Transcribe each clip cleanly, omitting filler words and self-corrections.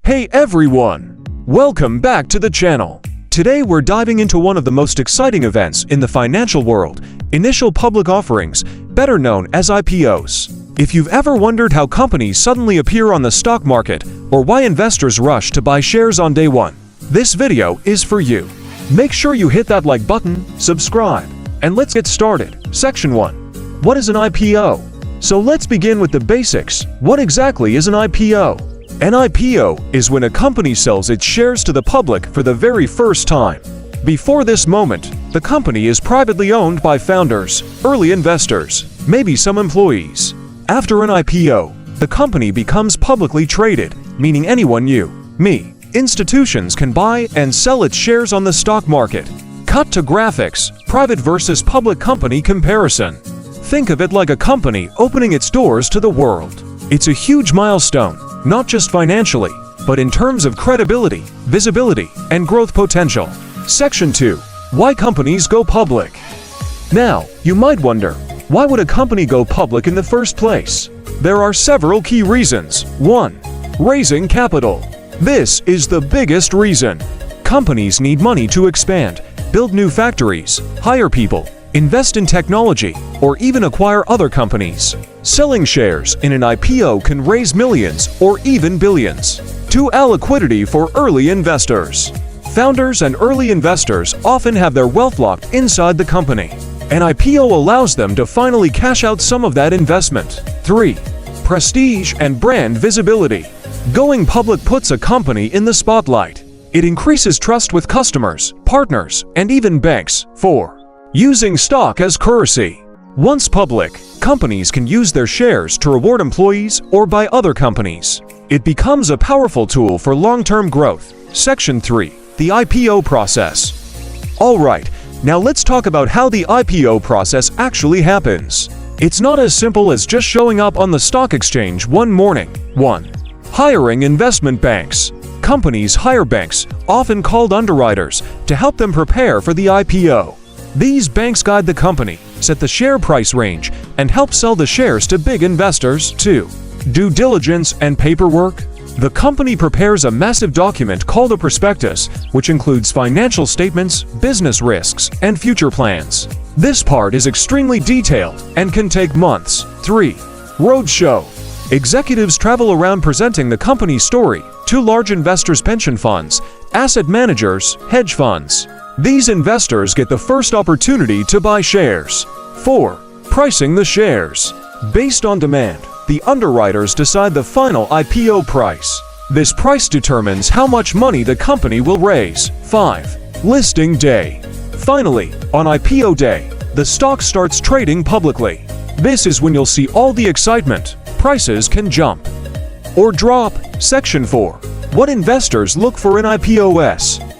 Hey everyone! Welcome back to the channel. Today we're diving into one of the most exciting events in the financial world, initial public offerings, better known as IPOs. If you've ever wondered how companies suddenly appear on the stock market or why investors rush to buy shares on day one, this video is for you. Make sure you hit that like button, subscribe, and let's get started. Section 1. What is an IPO? So let's begin with the basics. What exactly is an IPO? An IPO is when a company sells its shares to the public for the very first time. Before this moment, the company is privately owned by founders, early investors, maybe some employees. After an IPO, the company becomes publicly traded, meaning anyone you, me, institutions can buy and sell its shares on the stock market. Cut to graphics, private versus public company comparison. Think of it like a company opening its doors to the world. It's a huge milestone, not just financially, but in terms of credibility, visibility, and growth potential. Section 2. Why companies go public? Now, you might wonder, why would a company go public in the first place? There are several key reasons. 1. Raising capital. This is the biggest reason. Companies need money to expand, build new factories, hire people, invest in technology, or even acquire other companies. Selling shares in an IPO can raise millions or even billions. 2. Liquidity for early investors. Founders and early investors often have their wealth locked inside the company. An IPO allows them to finally cash out some of that investment. 3. Prestige and brand visibility. Going public puts a company in the spotlight. It increases trust with customers, partners, and even banks. 4. Using stock as currency. Once public, companies can use their shares to reward employees or buy other companies. It becomes a powerful tool for long-term growth. Section 3. The IPO process. Alright, now let's talk about how the IPO process actually happens. It's not as simple as just showing up on the stock exchange one morning. 1. Hiring investment banks. Companies hire banks, often called underwriters, to help them prepare for the IPO. These banks guide the company, set the share price range, and help sell the shares to big investors. 2. Due diligence and paperwork. The company prepares a massive document called a prospectus, which includes financial statements, business risks, and future plans. This part is extremely detailed and can take months. 3. Roadshow. Executives travel around presenting the company's story to large investors, pension funds, asset managers, hedge funds. These investors get the first opportunity to buy shares. 4. Pricing the shares. Based on demand, the underwriters decide the final IPO price. This price determines how much money the company will raise. 5. Listing day. Finally, on IPO day, the stock starts trading publicly. This is when you'll see all the excitement. Prices can jump or drop. Section 4. What investors look for in IPOs?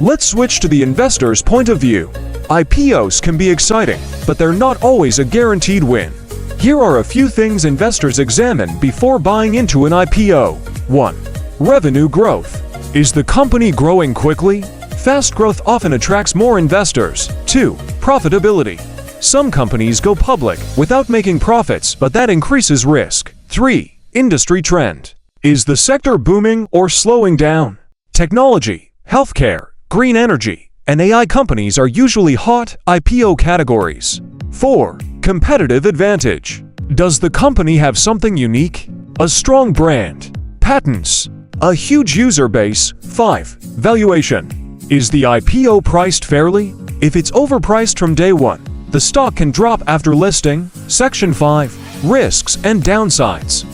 Let's switch to the investor's point of view. IPOs can be exciting, but they're not always a guaranteed win. Here are a few things investors examine before buying into an IPO. 1. Revenue growth. Is the company growing quickly? Fast growth often attracts more investors. 2. Profitability. Some companies go public without making profits, but that increases risk. 3. Industry trend. Is the sector booming or slowing down? Technology, healthcare, green energy, and AI companies are usually hot IPO categories. 4. Competitive advantage. Does the company have something unique? A strong brand, patents, a huge user base. 5. Valuation. Is the IPO priced fairly? If it's overpriced from day one, the stock can drop after listing. Section 5. Risks and downsides.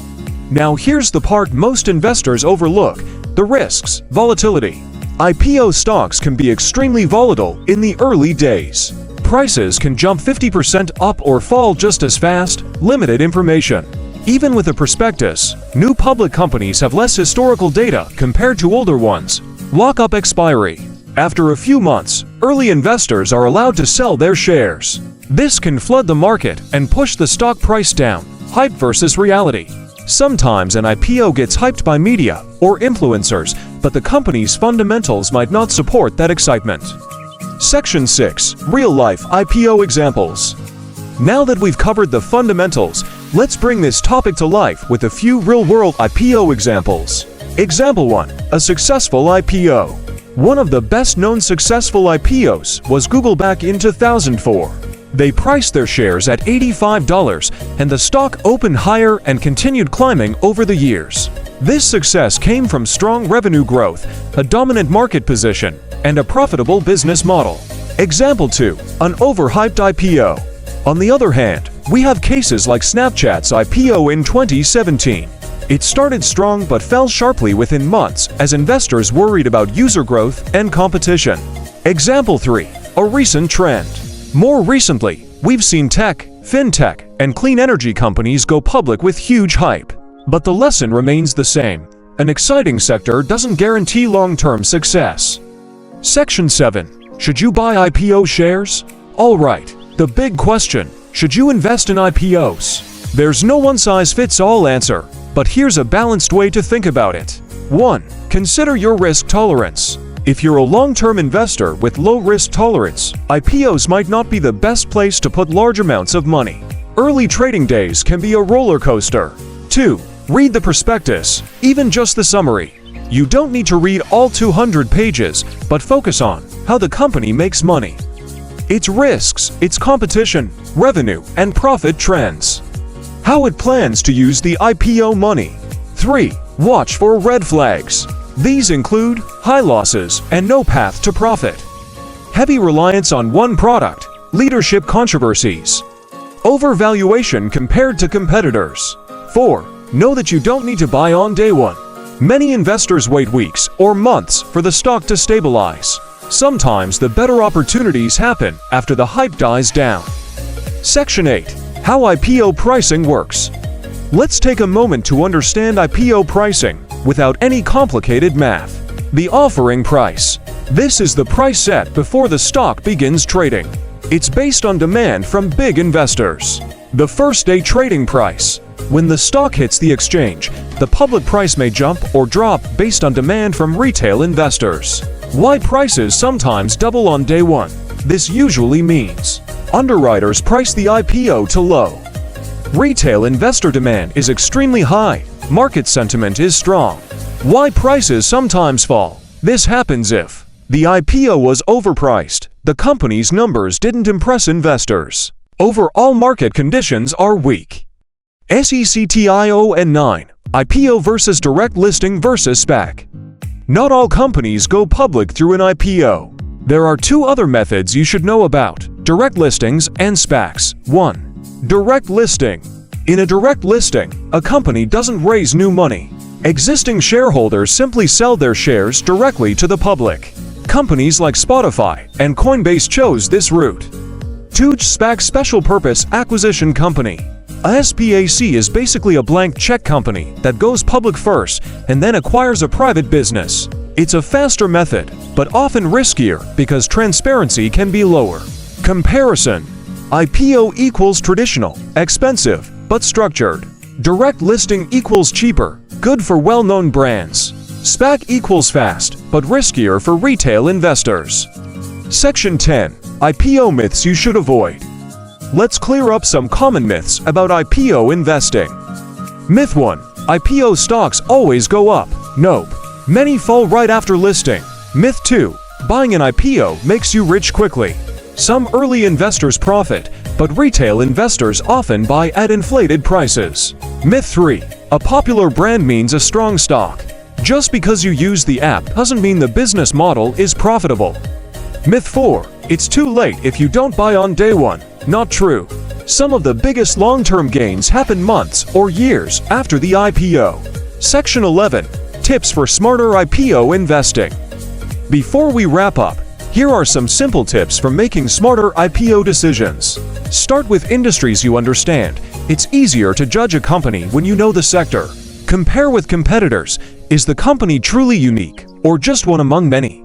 Now here's the part most investors overlook: the risks. Volatility. IPO stocks can be extremely volatile in the early days. Prices can jump 50% up or fall just as fast. Limited information. Even with a prospectus, new public companies have less historical data compared to older ones. Lock-up expiry. After a few months, early investors are allowed to sell their shares. This can flood the market and push the stock price down. Hype versus reality. Sometimes an IPO gets hyped by media or influencers, but the company's fundamentals might not support that excitement. Section 6. Real-life IPO examples. Now that we've covered the fundamentals, let's bring this topic to life with a few real-world IPO examples. Example 1. A successful IPO. One of the best-known successful IPOs was Google back in 2004. They priced their shares at $85, and the stock opened higher and continued climbing over the years. This success came from strong revenue growth, a dominant market position, and a profitable business model. Example 2. An overhyped IPO. On the other hand, we have cases like Snapchat's IPO in 2017. It started strong but fell sharply within months as investors worried about user growth and competition. Example 3. A recent trend. More recently, we've seen tech, fintech, and clean energy companies go public with huge hype. But the lesson remains the same. An exciting sector doesn't guarantee long-term success. Section 7. Should you buy IPO shares? Alright, the big question. Should you invest in IPOs? There's no one-size-fits-all answer, but here's a balanced way to think about it. 1. Consider your risk tolerance. If you're a long-term investor with low risk tolerance, IPOs might not be the best place to put large amounts of money. Early trading days can be a roller coaster. 2. Read the prospectus, even just the summary. You don't need to read all 200 pages, but focus on how the company makes money, its risks, its competition, revenue, and profit trends. How it plans to use the IPO money. 3. Watch for red flags. These include high losses and no path to profit, heavy reliance on one product, leadership controversies, overvaluation compared to competitors. 4. Know that you don't need to buy on day one. Many investors wait weeks or months for the stock to stabilize. Sometimes the better opportunities happen after the hype dies down. Section 8. How IPO pricing works. Let's take a moment to understand IPO pricing without any complicated math. The offering price. This is the price set before the stock begins trading. It's based on demand from big investors. The first day trading price. When the stock hits the exchange, the public price may jump or drop based on demand from retail investors. Why prices sometimes double on day one? This usually means underwriters price the IPO too low. Retail investor demand is extremely high. Market sentiment is strong. Why prices sometimes fall? This happens if the IPO was overpriced, the company's numbers didn't impress investors, overall market conditions are weak. SECTION 9. IPO versus direct listing versus SPAC. Not all companies go public through an IPO. There are two other methods you should know about: direct listings and SPACs. 1. Direct listing. In a direct listing, a company doesn't raise new money. Existing shareholders simply sell their shares directly to the public. Companies like Spotify and Coinbase chose this route. 2. SPAC, Special Purpose Acquisition Company. A SPAC is basically a blank check company that goes public first and then acquires a private business. It's a faster method, but often riskier because transparency can be lower. Comparison. IPO equals traditional, expensive, but structured. Direct listing equals cheaper, good for well-known brands. SPAC equals fast, but riskier for retail investors. Section 10. IPO myths you should avoid. Let's clear up some common myths about IPO investing. Myth 1. IPO stocks always go up. Nope. Many fall right after listing. Myth 2. Buying an IPO makes you rich quickly. Some early investors profit, but retail investors often buy at inflated prices. Myth 3. A popular brand means a strong stock. Just because you use the app doesn't mean the business model is profitable. Myth 4. It's too late if you don't buy on day one. Not true. Some of the biggest long-term gains happen months or years after the IPO. Section 11. Tips for smarter IPO investing. Before we wrap up, here are some simple tips for making smarter IPO decisions. Start with industries you understand. It's easier to judge a company when you know the sector. Compare with competitors. Is the company truly unique or just one among many?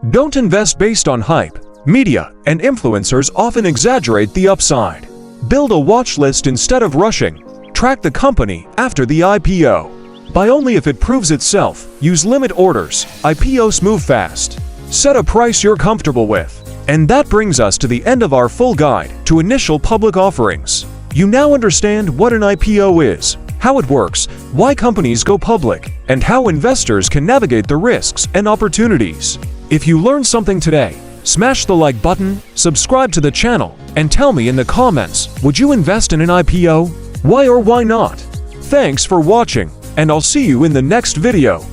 Don't invest based on hype. Media and influencers often exaggerate the upside. Build a watch list instead of rushing. Track the company after the IPO. Buy only if it proves itself. Use limit orders. IPOs move fast. Set a price you're comfortable with. And that brings us to the end of our full guide to initial public offerings. You now understand what an IPO is, how it works, why companies go public, and how investors can navigate the risks and opportunities. If you learned something today, smash the like button, subscribe to the channel, and tell me in the comments, would you invest in an IPO? Why or why not? Thanks for watching, and I'll see you in the next video.